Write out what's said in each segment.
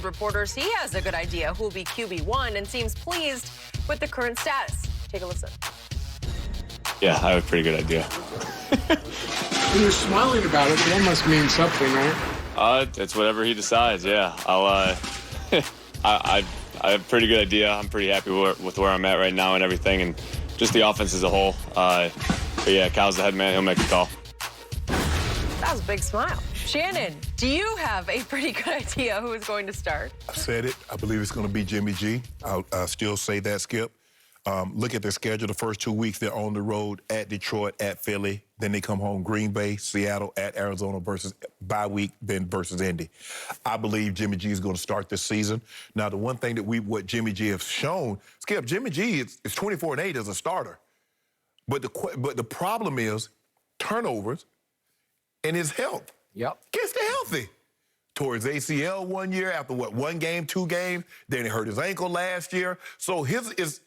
reporters he has a good idea who will be QB1 and seems pleased with the current status. Take a listen. Yeah, I have a pretty good idea. When you're smiling about it, that must mean something, right? It's whatever he decides. Yeah, I have a pretty good idea. I'm pretty happy with where I'm at right now and everything, and just the offense as a whole. But yeah, Cal's the head man. He'll make the call. That was a big smile. Shannon, do you have a pretty good idea who is going to start? I said it. I believe it's going to be Jimmy G. I'll still say that, Skip. Look at their schedule. The first 2 weeks, they're on the road at Detroit, at Philly. Then they come home, Green Bay, Seattle, at Arizona versus bye week, then versus Indy. I believe Jimmy G is going to start this season. Now, the one thing that what Jimmy G has shown, Skip, Jimmy G is 24-8 as a starter. But the problem is turnovers and his health. Yep. Gets stay healthy. Towards ACL 1 year, after what, 1 game, 2 games, then he hurt his ankle last year. So his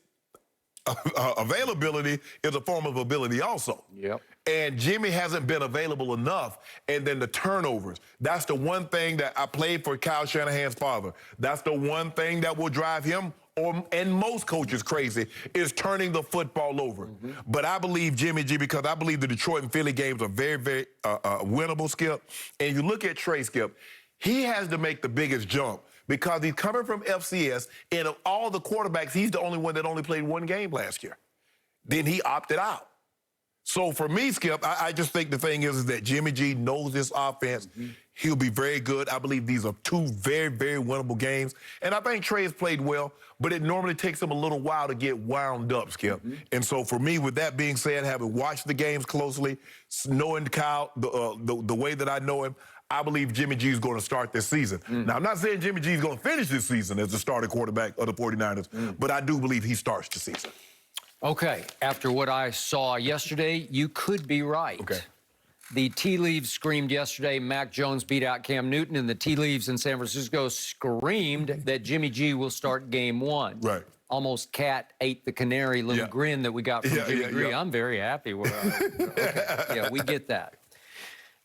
availability is a form of ability also. Yep. And Jimmy hasn't been available enough. And then the turnovers. That's the one thing that I played for Kyle Shanahan's father. That's the one thing that will drive him and most coaches crazy is turning the football over. But I believe Jimmy G, because I believe the Detroit and Philly games are very, very winnable, Skip. And you look at Trey, Skip, he has to make the biggest jump because he's coming from FCS, and of all the quarterbacks, he's the only one that only played 1 game last year. Then he opted out. So for me, Skip, I just think the thing is that Jimmy G knows this offense. He'll be very good. I believe these are 2 very, very winnable games. And I think Trey has played well, but it normally takes him a little while to get wound up, Skip. And so for me, with that being said, having watched the games closely, knowing Kyle the way that I know him, I believe Jimmy G is going to start this season. Now, I'm not saying Jimmy G is going to finish this season as the starting quarterback of the 49ers, but I do believe he starts the season. Okay, after what I saw yesterday, you could be right. Okay. The tea leaves screamed yesterday Mac Jones beat out Cam Newton, and the tea leaves in San Francisco screamed that Jimmy G will start game 1. Right. Almost cat ate the canary little grin that we got from Jimmy G. I'm very happy with okay. Yeah, we get that.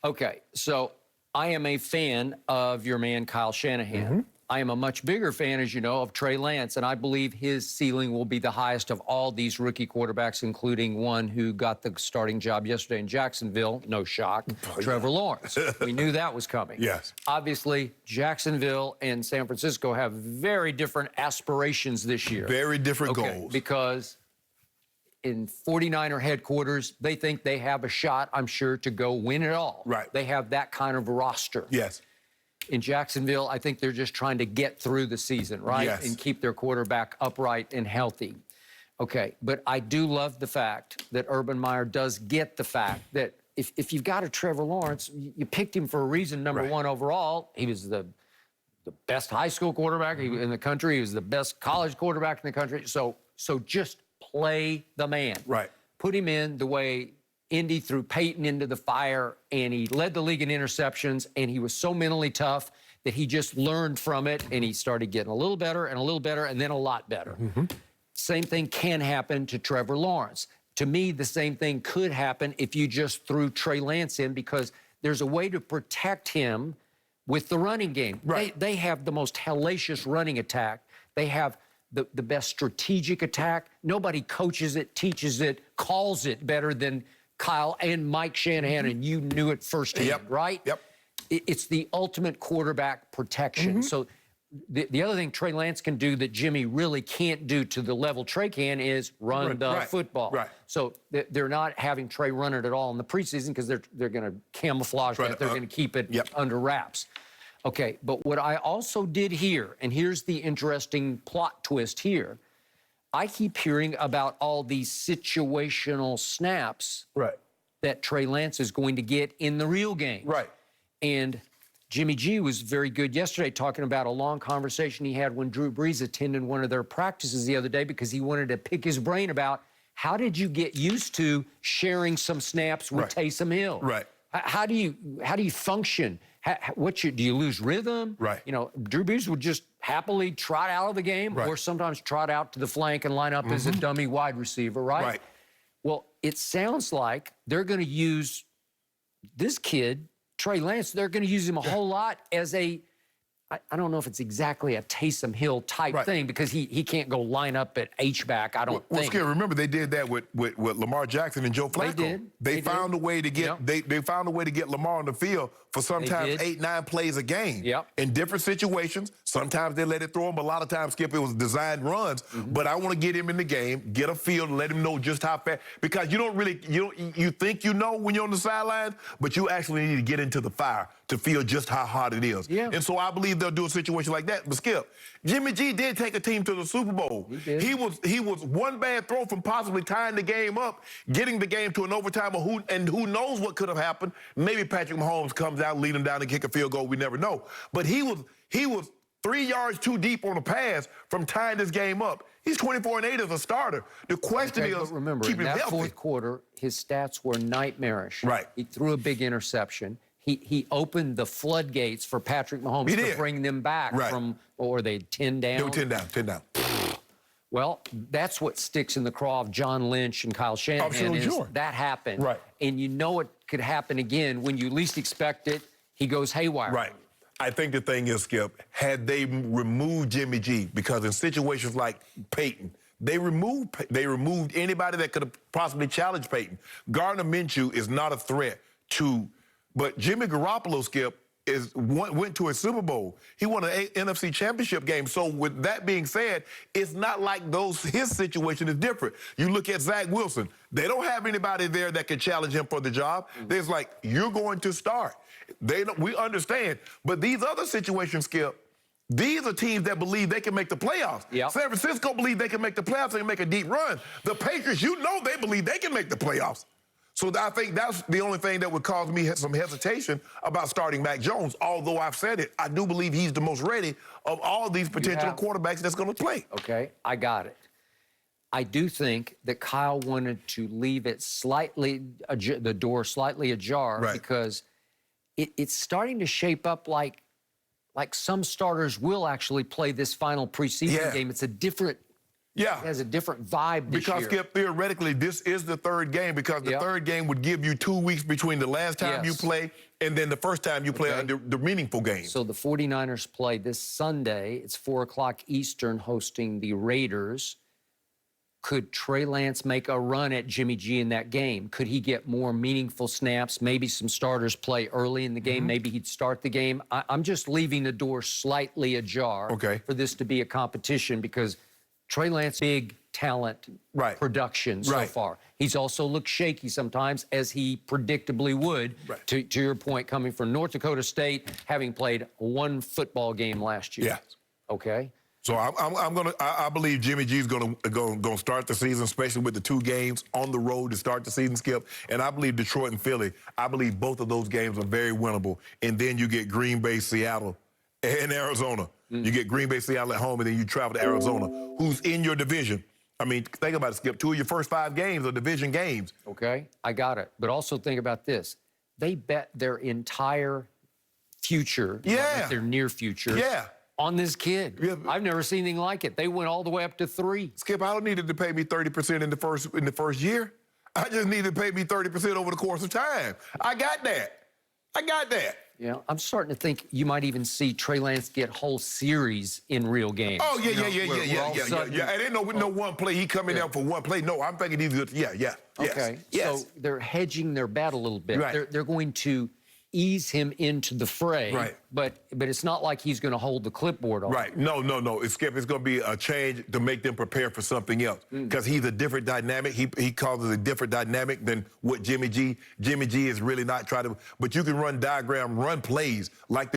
Okay, so I am a fan of your man, Kyle Shanahan. I am a much bigger fan, as you know, of Trey Lance, and I believe his ceiling will be the highest of all these rookie quarterbacks, including one who got the starting job yesterday in Jacksonville. No shock, Trevor Lawrence. We knew that was coming. Yes. Obviously, Jacksonville and San Francisco have very different aspirations this year. Very different goals. Because in 49er headquarters, they think they have a shot, I'm sure, to go win it all. Right. They have that kind of roster. Yes. In Jacksonville, I think they're just trying to get through the season, right? Yes. And keep their quarterback upright and healthy. Okay, but I do love the fact that Urban Meyer does get the fact that if you've got a Trevor Lawrence, you picked him for a reason, number 1 overall. He was the best high school quarterback in the country. He was the best college quarterback in the country. So just play the man. Right. Put him in the way Indy threw Peyton into the fire, and he led the league in interceptions, and he was so mentally tough that he just learned from it, and he started getting a little better, and then a lot better. Same thing can happen to Trevor Lawrence. To me, the same thing could happen if you just threw Trey Lance in, because there's a way to protect him with the running game. Right. They have the most hellacious running attack. They have the best strategic attack. Nobody coaches it, teaches it, calls it better than Kyle and Mike Shanahan, and you knew it firsthand, right? Yep. It's the ultimate quarterback protection. So the other thing Trey Lance can do that Jimmy really can't do to the level Trey can is run the football. Right. So they're not having Trey run it at all in the preseason because they're going to camouflage that. They're going to keep it under wraps. Okay, but what I also did here, and here's the interesting plot twist here, I keep hearing about all these situational snaps that Trey Lance is going to get in the real game. Right. And Jimmy G was very good yesterday talking about a long conversation he had when Drew Brees attended one of their practices the other day because he wanted to pick his brain about how did you get used to sharing some snaps with Taysom Hill? Right. How do you function? Do you lose rhythm? Right. You know, Drew Brees would just happily trot out of the game or sometimes trot out to the flank and line up as a dummy wide receiver, right? Well, it sounds like they're going to use this kid, Trey Lance, they're going to use him a whole lot as a I don't know if it's exactly a Taysom Hill type thing because he can't go line up at H-back, I don't think. Well, Skip, remember they did that with Lamar Jackson and Joe Flacco. They did. They found a way to get they found a way to get Lamar on the field for sometimes 8-9 plays a game. In different situations. Sometimes they let it throw him, but a lot of times, Skip, it was designed runs. But I want to get him in the game, get a feel, let him know just how fast, because you think you know when you're on the sidelines, but you actually need to get into the fire to feel just how hard it is. And so I believe they'll do a situation like that. But Skip, Jimmy G did take a team to the Super Bowl. He was one bad throw from possibly tying the game up, getting the game to an overtime, who knows what could have happened. Maybe Patrick Mahomes comes out, lead him down and kick a field goal. We never know. But he was 3 yards too deep on a pass from tying this game up. He's 24-8 as a starter. The question is, remember, keep in him that healthy. fourth quarter, his stats were nightmarish. He threw a big interception. He opened the floodgates for Patrick Mahomes to bring them back from, what were they, 10 down? They were 10 down. Well, that's what sticks in the craw of John Lynch and Kyle Shanahan. That happened. And you know it could happen again when you least expect it. He goes haywire. I think the thing is, Skip, had they removed Jimmy G, because in situations like Peyton, they removed anybody that could have possibly challenged Peyton. Gardner Minshew is not a threat to, but Jimmy Garoppolo, Skip, went to a Super Bowl. He won an NFC Championship game. So with that being said, it's not like his situation is different. You look at Zach Wilson. They don't have anybody there that can challenge him for the job. There's like, you're going to start. We understand. But these other situations, Skip, these are teams that believe they can make the playoffs. San Francisco believe they can make the playoffs and make a deep run. The Patriots, they believe they can make the playoffs. So I think that's the only thing that would cause me some hesitation about starting Mac Jones. Although I've said it, I do believe he's the most ready of all these potential quarterbacks that's going to play. Okay, I got it. I do think that Kyle wanted to leave it the door slightly ajar because it's starting to shape up like some starters will actually play this final preseason game. It's a different it has a different vibe this year. Because, Skip, theoretically, this is the third game because the third game would give you 2 weeks between the last time you play and then the first time you play the meaningful game. So the 49ers play this Sunday. It's 4 o'clock Eastern hosting the Raiders. Could Trey Lance make a run at Jimmy G in that game? Could he get more meaningful snaps? Maybe some starters play early in the game. Maybe he'd start the game. I'm just leaving the door slightly ajar for this to be a competition because Trey Lance, big talent production so far. He's also looked shaky sometimes, as he predictably would, to your point, coming from North Dakota State, having played one football game last year. Okay. So I believe Jimmy G's gonna start the season, especially with the 2 games on the road to start the season, Skip. And I believe Detroit and Philly, I believe both of those games are very winnable. And then you get Green Bay, Seattle, and Arizona. You get Green Bay, Seattle at home, and then you travel to Arizona, who's in your division. I mean, think about it, Skip. 2 of your first 5 games are division games. Okay, I got it. But also think about this. They bet their entire future, their near future, on this kid. I've never seen anything like it. They went all the way up to 3. Skip, I don't need it to pay me 30% in the first year. I just need to pay me 30% over the course of time. I got that. Yeah, I'm starting to think you might even see Trey Lance get whole series in real games. Oh, yeah. And ain't no one play. He coming out for one play. No, I'm thinking he's good. Okay, so they're hedging their bet a little bit. They're going to ease him into the fray, but it's not like he's going to hold the clipboard on. No. It's going to be a change to make them prepare for something else because he's a different dynamic. He causes a different dynamic than what Jimmy G. Jimmy G is really not trying to. But you can run plays like